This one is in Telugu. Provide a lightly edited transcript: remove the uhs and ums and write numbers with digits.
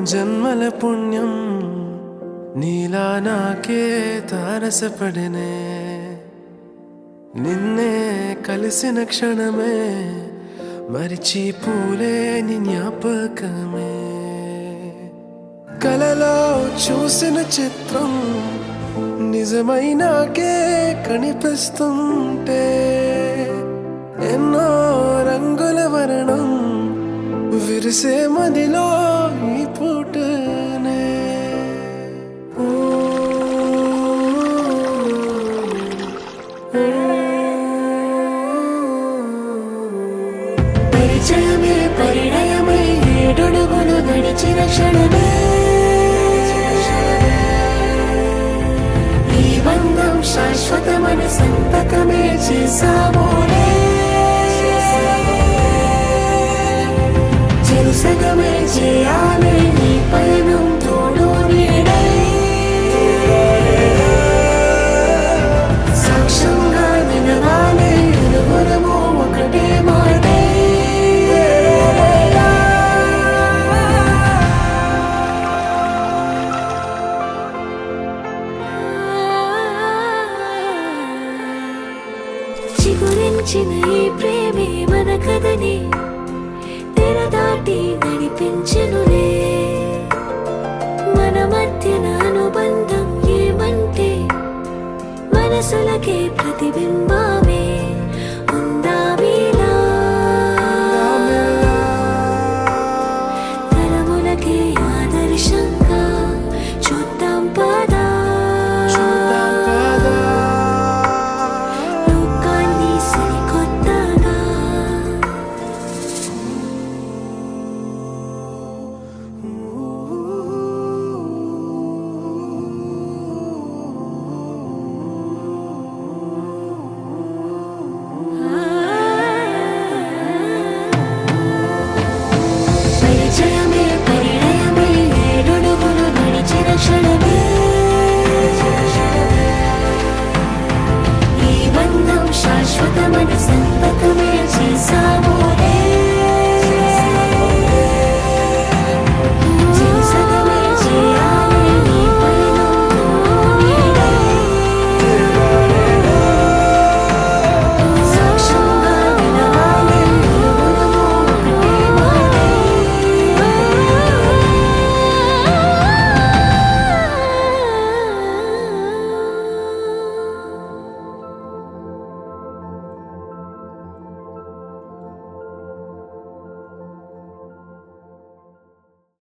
జన్మల పుణ్యం నీలా నాకే తారసపడినే నిన్నే కలిసిన క్షణమే మరిచిపోలేని జ్ఞాపకమే కలలో చూసిన చిత్రం నిజమైనాకే కనిపిస్తుంటే ఎన్నో రంగుల వర్ణం విరిసే మదిలో ఈ పూటనే పరిచయమే పరిణయమై ఏడడుగులు నడిచిన క్షణమే ఈ బంధం శాశ్వతమని సంతకమే చేసామోనే చెరుసగమే చేయాలి ఈ పయనం తోడు నీడై సాక్ష్యంగా నిలవాలి ఇరువురము ఒకటే మాటై చిగురించిన ఈ ప్రేమే మన కథని